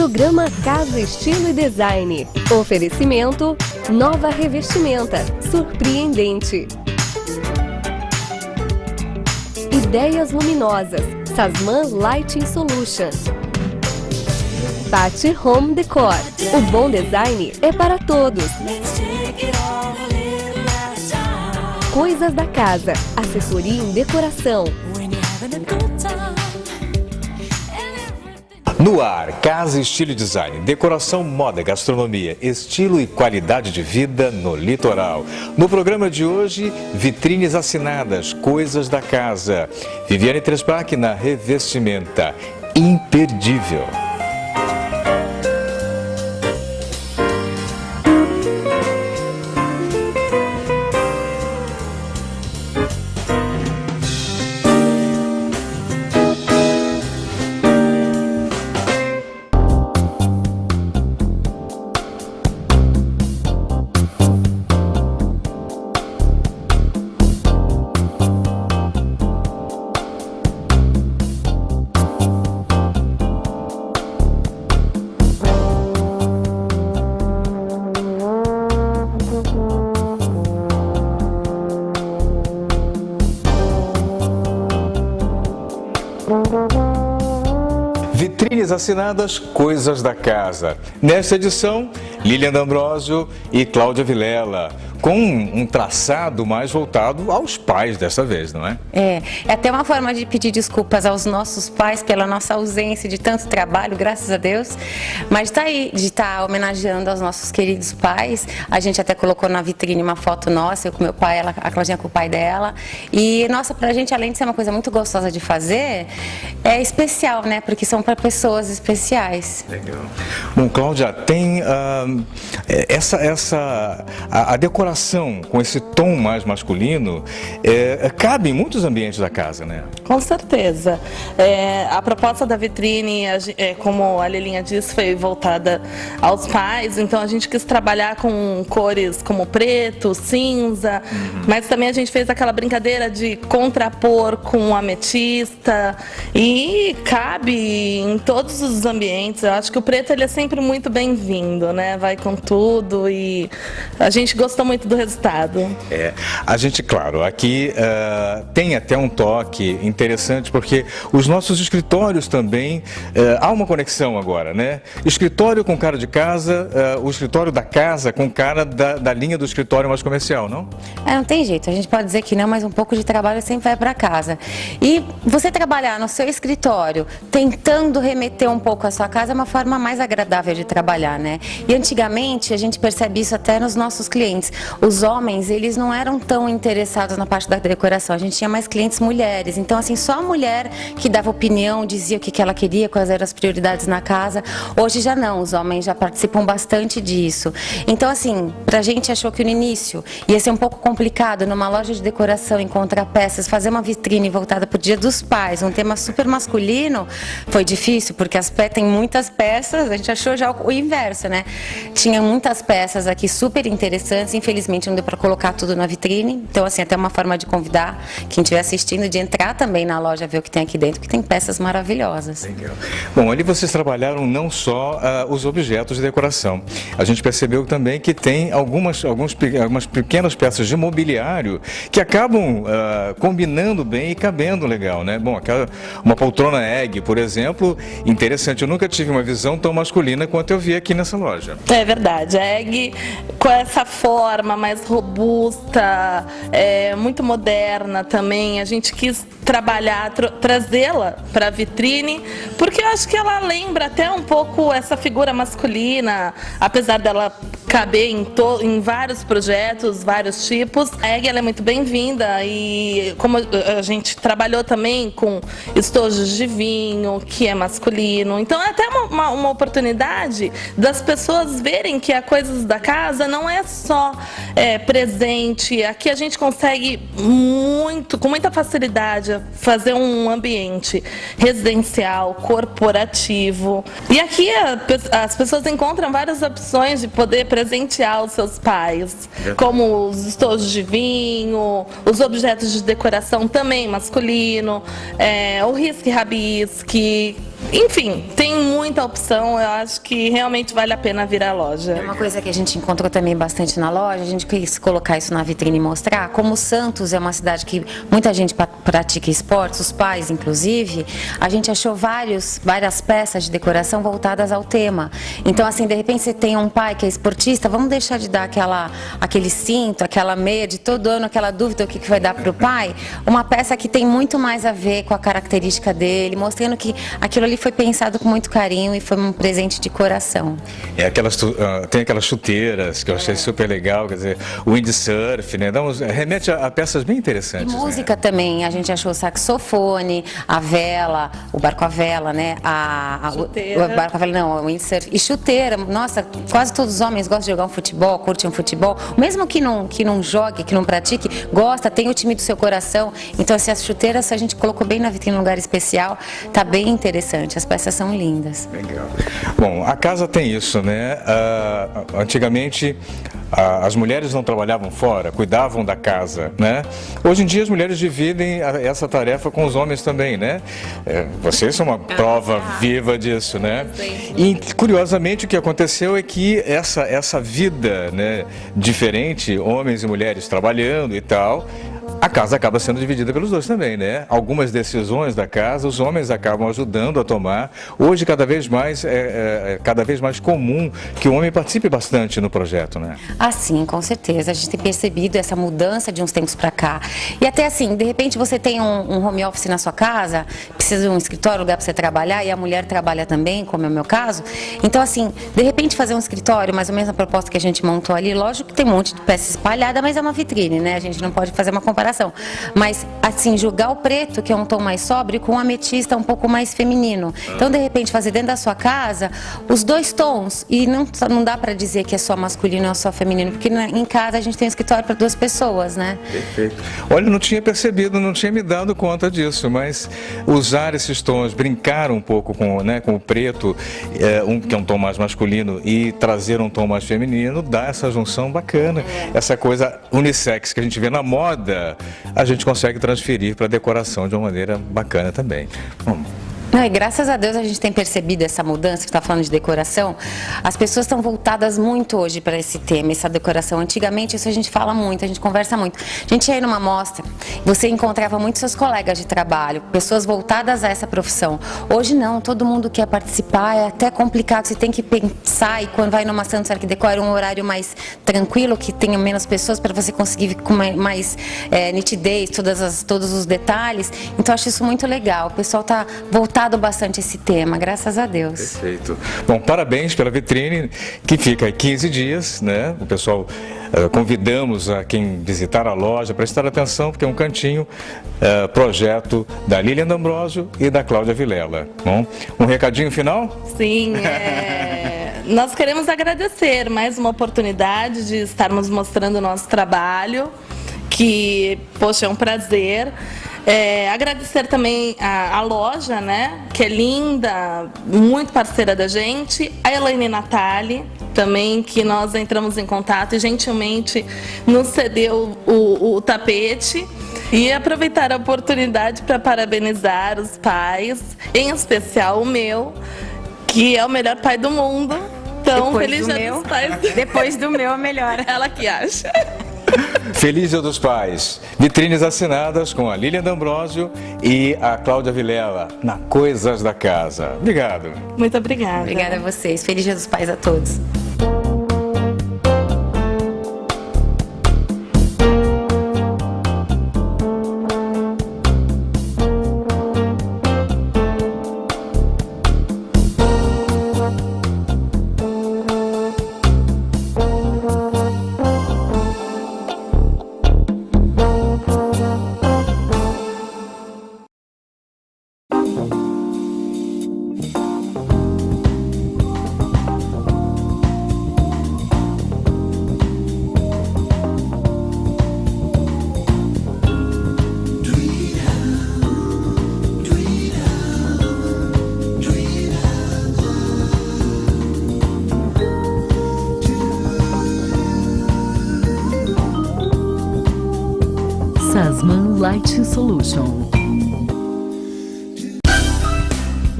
Programa Casa Estilo e Design. Oferecimento Nova Revestimenta. Surpreendente. Ideias luminosas. Sasman Lighting Solution. Pati Home Decor. O bom design é para todos. Coisas da casa. Assessoria em decoração. No ar, Casa Estilo e Design, decoração, moda, gastronomia, estilo e qualidade de vida no litoral. No programa de hoje, vitrines assinadas, coisas da casa. Viviane Trespac na Revestimenta, imperdível. Vitrines assinadas, coisas da casa. Nesta edição, Lilian D'Ambrosio e Cláudia Vilela, com um traçado mais voltado aos pais dessa vez, não é? É até uma forma de pedir desculpas aos nossos pais pela nossa ausência de tanto trabalho, graças a Deus, mas tá aí, de estar homenageando aos nossos queridos pais. A gente até colocou na vitrine uma foto nossa, eu com meu pai, a Claudinha com o pai dela, e nossa, pra gente, além de ser uma coisa muito gostosa de fazer, é especial, né? Porque são para pessoas especiais. Legal. Bom, Cláudia, tem a decoração com esse tom mais masculino cabe em muitos ambientes da casa, né? Com certeza. A proposta da vitrine, como a Lilinha disse, foi voltada aos pais, então a gente quis trabalhar com cores como preto, cinza, mas também a gente fez aquela brincadeira de contrapor com ametista e cabe em todos os ambientes. Eu acho que o preto ele é sempre muito bem-vindo, né? Vai com tudo e a gente gostou muito do resultado. A gente, claro, aqui tem até um toque interessante, porque os nossos escritórios também, há uma conexão agora, né? Escritório com cara de casa, o escritório da casa com cara da linha do escritório mais comercial, não? Não tem jeito, a gente pode dizer que não, mas um pouco de trabalho sempre vai para casa. E você trabalhar no seu escritório, tentando remeter um pouco à sua casa, é uma forma mais agradável de trabalhar, né? E antigamente, a gente percebe isso até nos nossos clientes. Os homens, eles não eram tão interessados na parte da decoração, a gente tinha mais clientes mulheres. Então, assim, só a mulher que dava opinião, dizia o que ela queria, quais eram as prioridades na casa. Hoje já não, os homens já participam bastante disso. Então, assim, pra gente achou que no início ia ser um pouco complicado, numa loja de decoração, encontrar peças, fazer uma vitrine voltada pro Dia dos Pais, um tema super masculino, foi difícil, porque tem muitas peças, a gente achou já o inverso, né? Tinha muitas peças aqui super interessantes, infelizmente não deu para colocar tudo na vitrine, então assim, até uma forma de convidar quem estiver assistindo de entrar também na loja, ver o que tem aqui dentro, que tem peças maravilhosas. Legal. Bom, ali vocês trabalharam não só os objetos de decoração, a gente percebeu também que tem algumas pequenas peças de mobiliário que acabam combinando bem e cabendo legal, né? Bom, uma poltrona egg, por exemplo, interessante, eu nunca tive uma visão tão masculina quanto eu vi aqui nessa loja. É verdade, a egg com essa forma mais robusta, muito moderna também, a gente quis trabalhar, trazê-la para a vitrine, porque eu acho que ela lembra até um pouco essa figura masculina, apesar dela caber em vários projetos, vários tipos. A egg ela é muito bem-vinda e como a gente trabalhou também com estojos de vinho, que é masculino, então é até uma oportunidade das pessoas verem que a Coisas da Casa não é só presente. Aqui a gente consegue com muita facilidade fazer um ambiente residencial, corporativo. E aqui as pessoas encontram várias opções de poder presentear os seus pais, como os estojos de vinho, os objetos de decoração também masculino, o risque-rabisque, Enfim, tem muita opção, eu acho que realmente vale a pena vir à loja. É uma coisa que a gente encontrou também bastante na loja, a gente quis colocar isso na vitrine e mostrar, como Santos é uma cidade que muita gente pratica esportes, os pais inclusive, a gente achou várias peças de decoração voltadas ao tema. Então assim, de repente você tem um pai que é esportista, vamos deixar de dar aquele cinto, aquela meia de todo ano, aquela dúvida o que vai dar para o pai, uma peça que tem muito mais a ver com a característica dele, mostrando que aquilo ali foi pensado com muito carinho e foi um presente de coração. Tem aquelas chuteiras que eu achei super legal, quer dizer, o windsurf, né? Remete a peças bem interessantes. E música, né? Também, a gente achou o saxofone, a vela, o barco à vela, né? O barco à vela, não, o windsurf. E chuteira, nossa, quase todos os homens gostam de jogar um futebol, curtem um futebol, mesmo que não jogue, que não pratique, gosta, tem o time do seu coração. Então, assim, as chuteiras a gente colocou bem na vitrine, num lugar especial, tá bem interessante, as peças são lindas. Legal. Bom, a casa tem isso, né? Antigamente, as mulheres não trabalhavam fora, cuidavam da casa, né? Hoje em dia as mulheres dividem essa tarefa com os homens também, né? Vocês são uma prova viva disso, né? E curiosamente o que aconteceu é que essa vida, né, diferente, homens e mulheres trabalhando e tal, a casa acaba sendo dividida pelos dois também, né? Algumas decisões da casa, os homens acabam ajudando a tomar. Hoje, cada vez mais, cada vez mais comum que o homem participe bastante no projeto, né? Ah, sim, com certeza. A gente tem percebido essa mudança de uns tempos para cá. E até assim, de repente você tem um home office na sua casa, precisa de um escritório, lugar para você trabalhar, e a mulher trabalha também, como é o meu caso. Então, assim, de repente fazer um escritório, mais ou menos a proposta que a gente montou ali, lógico que tem um monte de peça espalhada, mas é uma vitrine, né? A gente não pode fazer uma comparação. Mas, assim, jogar o preto, que é um tom mais sóbrio, com o ametista um pouco mais feminino. Então, de repente, fazer dentro da sua casa os dois tons. E não dá para dizer que é só masculino ou só feminino, porque em casa a gente tem um escritório para duas pessoas, né? Perfeito. Olha, não tinha percebido, não tinha me dado conta disso, mas usar esses tons, brincar um pouco com o preto, que é um tom mais masculino, e trazer um tom mais feminino, dá essa junção bacana. Essa coisa unissex que a gente vê na moda, a gente consegue transferir para a decoração de uma maneira bacana também. Bom, Não, e graças a Deus a gente tem percebido essa mudança, que está falando de decoração. As pessoas estão voltadas muito hoje para esse tema, essa decoração. Antigamente isso a gente fala muito, a gente conversa muito. A gente ia numa mostra, você encontrava muitos seus colegas de trabalho, pessoas voltadas a essa profissão. Hoje não, todo mundo quer participar, é até complicado, você tem que pensar, e quando vai numa Santos Arquidecor, um horário mais tranquilo, que tenha menos pessoas, para você conseguir com mais nitidez, todos os detalhes. Então eu acho isso muito legal, o pessoal está voltado bastante esse tema, graças a Deus. Perfeito. Bom, parabéns pela vitrine, que fica aí 15 dias, né? O pessoal, convidamos a quem visitar a loja, prestar atenção, porque é um cantinho, projeto da Lilian D'Ambrosio e da Cláudia Vilela. Bom, um recadinho final? Sim, nós queremos agradecer mais uma oportunidade de estarmos mostrando o nosso trabalho, que, poxa, é um prazer. Agradecer também a loja, né, que é linda, muito parceira da gente, a Elaine Natali, também, que nós entramos em contato e gentilmente nos cedeu o tapete. E aproveitar a oportunidade para parabenizar os pais, em especial o meu, que é o melhor pai do mundo. Então, feliz Dia dos Pais. Depois do meu, é melhor. Ela que acha. Feliz Dia dos Pais. Vitrines assinadas com a Lilian D'Ambrosio e a Cláudia Vilela, na Coisas da Casa. Obrigado. Muito obrigada. Obrigada a vocês. Feliz Dia dos Pais a todos. Sasman Light Solution.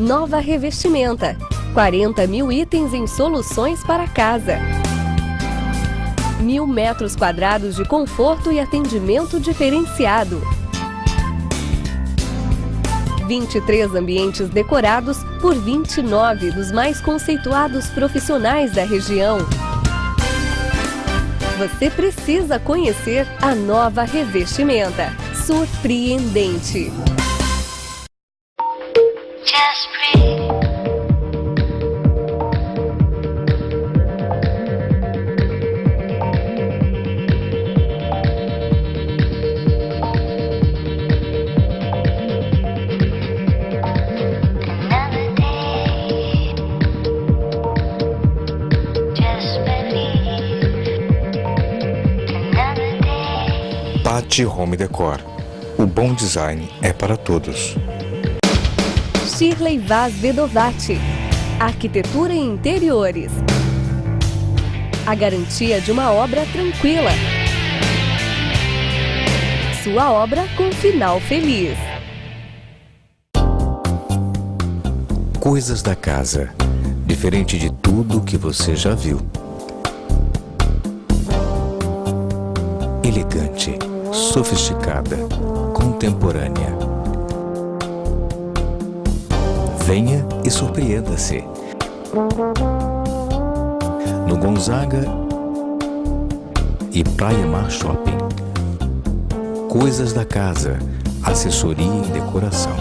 Nova Revestimenta. 40 mil itens em soluções para casa. 1.000 metros quadrados de conforto e atendimento diferenciado. 23 ambientes decorados por 29 dos mais conceituados profissionais da região. Você precisa conhecer a Nova Revestimenta. Surpreendente! Patti Home Decor. O bom design é para todos. Shirley Vaz Vedovati. Arquitetura e interiores. A garantia de uma obra tranquila. Sua obra com final feliz. Coisas da casa. Diferente de tudo que você já viu. Elegante, sofisticada, contemporânea. Venha e surpreenda-se. No Gonzaga e Praia Mar Shopping. Coisas da casa, assessoria e decoração.